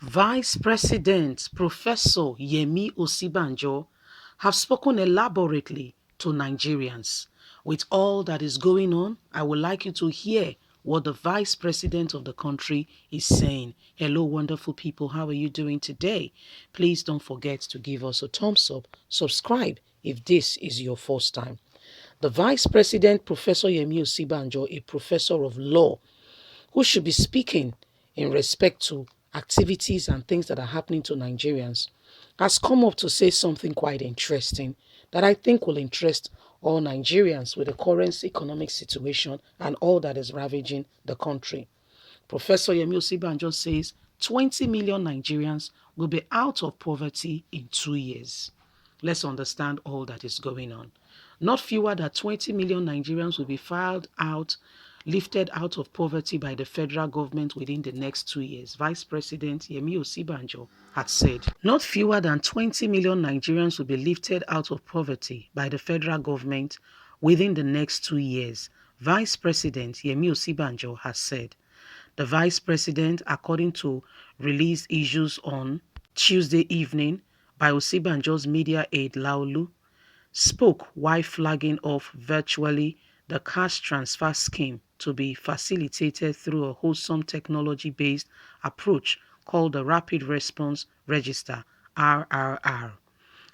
Vice President Professor Yemi Osibanjo have spoken elaborately to Nigerians. With all that is going on, I would like you to hear what the Vice President of the country is saying. Hello, wonderful people. How are you doing today? Please don't forget to give us a thumbs up, subscribe if this is your first time. The Vice President, Professor Yemi Osibanjo, a professor of law, who should be speaking in respect to activities and things that are happening to Nigerians, has come up to say something quite interesting that I think will interest all Nigerians with the current economic situation and all that is ravaging the country. Professor Yemi Osibanjo says 20 million Nigerians will be out of poverty in 2 years. Let's understand all that is going on. Not fewer than 20 million Nigerians will be lifted out of poverty by the federal government within the next 2 years, Vice President Yemi Osibanjo had said. Not fewer than 20 million Nigerians will be lifted out of poverty by the federal government within the next 2 years, Vice President Yemi Osibanjo has said. The Vice President, according to released issues on Tuesday evening by Osibanjo's media aide Laolu, spoke while flagging off virtually the cash transfer scheme to be facilitated through a wholesome technology-based approach called the Rapid Response Register, RRR.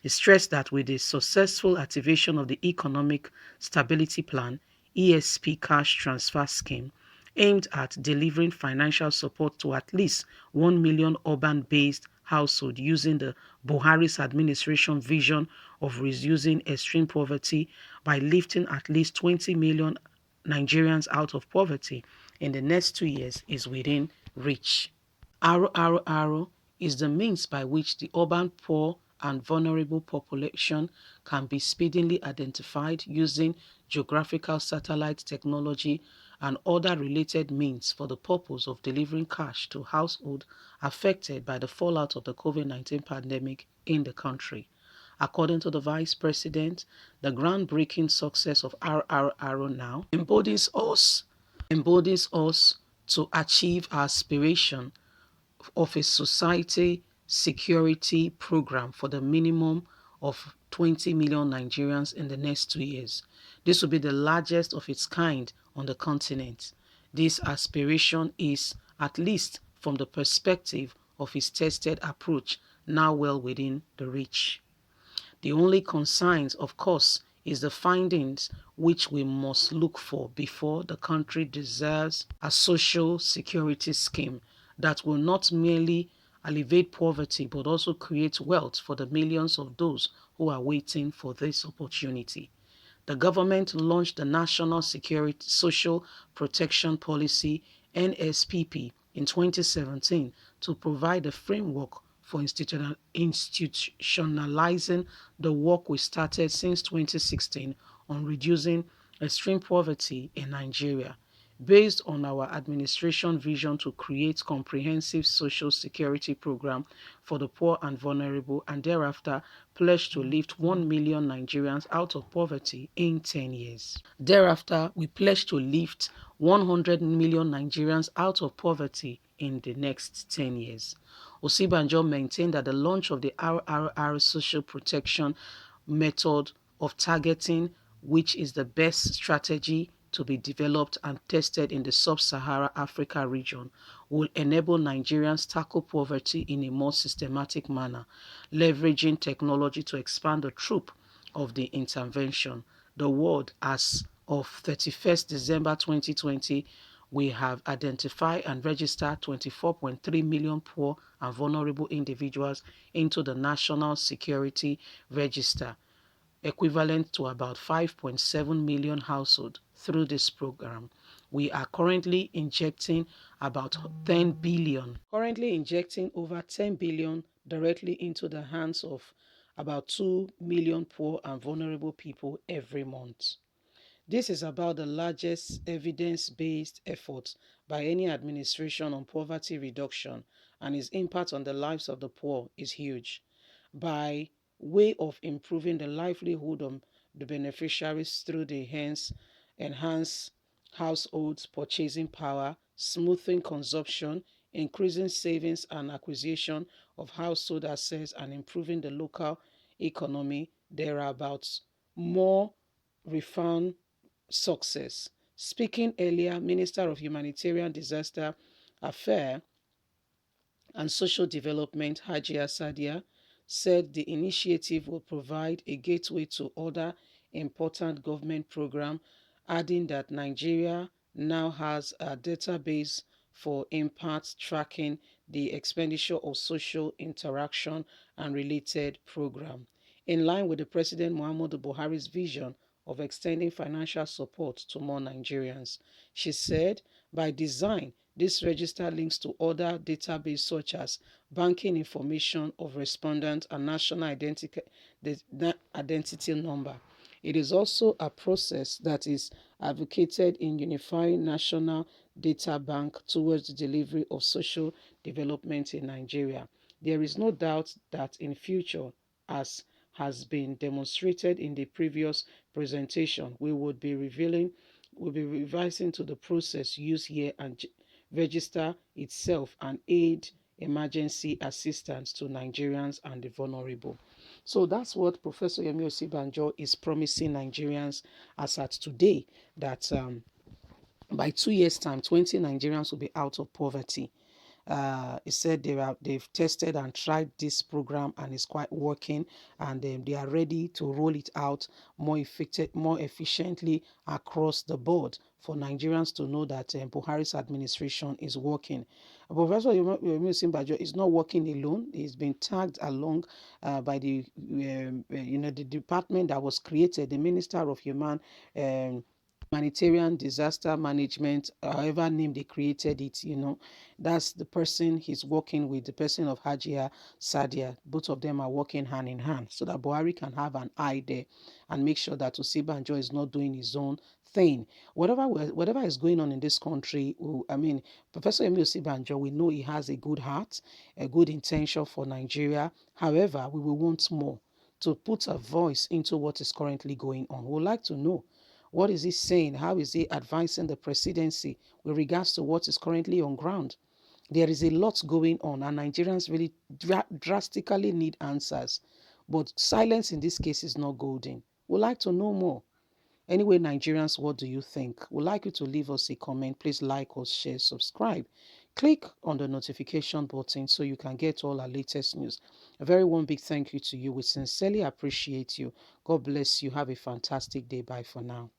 He stressed that with the successful activation of the Economic Stability Plan, ESP cash transfer scheme, aimed at delivering financial support to at least 1 million urban-based households using the Buhari's administration vision of reducing extreme poverty by lifting at least 20 million Nigerians out of poverty in the next 2 years is within reach. RRR is the means by which the urban poor and vulnerable population can be speedily identified using geographical satellite technology and other related means for the purpose of delivering cash to households affected by the fallout of the COVID-19 pandemic in the country. According to the Vice President, the groundbreaking success of RRR now embodies us to achieve our aspiration of a society security program for the minimum of 20 million Nigerians in the next 2 years. This will be the largest of its kind on the continent. This aspiration is, at least from the perspective of its tested approach, now well within the reach. The only concerns, of course, is the findings which we must look for before the country deserves a social security scheme that will not merely alleviate poverty but also create wealth for the millions of those who are waiting for this opportunity. The government launched the National Security Social Protection Policy (NSPP) in 2017 to provide a framework for institutionalizing the work we started since 2016 on reducing extreme poverty in Nigeria, based on our administration vision to create comprehensive social security program for the poor and vulnerable, and thereafter pledged to lift 1 million Nigerians out of poverty in 10 years. Thereafter, we pledged to lift 100 million Nigerians out of poverty in the next 10 years. Osibanjo maintained that the launch of the RRR social protection method of targeting, which is the best strategy to be developed and tested in the sub-Sahara Africa region, will enable Nigerians tackle poverty in a more systematic manner, leveraging technology to expand the scope of the intervention. The world, as of 31st December 2020, we have identified and registered 24.3 million poor and vulnerable individuals into the National Security Register, equivalent to about 5.7 million households through this program. We are currently injecting over 10 billion directly into the hands of about 2 million poor and vulnerable people every month. This is about the largest evidence-based effort by any administration on poverty reduction, and its impact on the lives of the poor is huge. By way of improving the livelihood of the beneficiaries through the enhanced households' purchasing power, smoothing consumption, increasing savings and acquisition of household assets, and improving the local economy, thereabouts. More refound success. Speaking earlier, Minister of Humanitarian Disaster Affairs and Social Development, Hajia Sadia, said the initiative will provide a gateway to other important government programs, adding that Nigeria now has a database for impact tracking the expenditure of social interaction and related programs. In line with the President Muhammadu Buhari's vision of extending financial support to more Nigerians. She said, by design, this register links to other databases such as banking information of respondents and national identity number. It is also a process that is advocated in unifying national data bank towards the delivery of social development in Nigeria. There is no doubt that in future, as has been demonstrated in the previous presentation, we'll be revising to the process used here and register itself and aid emergency assistance to Nigerians and the vulnerable. So that's what Professor Yemi Osibanjo is promising Nigerians as at today, that by 2 years' time, 20 Nigerians will be out of poverty. He said they've tested and tried this program and it's quite working, and they are ready to roll it out more efficiently across the board for Nigerians to know that Buhari's administration is working. Professor Yemi Osinbajo is not working alone. He's been tagged along by the department that was created, the Minister of Humanitarian Disaster Management, however name they created it, that's the person he's working with, the person of Hajia Sadia. Both of them are working hand in hand so that Buhari can have an eye there and make sure that Osibanjo is not doing his own thing. Whatever is going on in this country, Professor Emil Osibanjo, we know he has a good heart, a good intention for Nigeria. However, we will want more to put a voice into what is currently going on. We would like to know, what is he saying? How is he advising the presidency with regards to what is currently on ground? There is a lot going on, and Nigerians really drastically need answers. But silence in this case is not golden. We'd like to know more. Anyway, Nigerians, what do you think? We'd like you to leave us a comment. Please like us, share, subscribe. Click on the notification button so you can get all our latest news. A very warm big thank you to you. We sincerely appreciate you. God bless you. Have a fantastic day. Bye for now.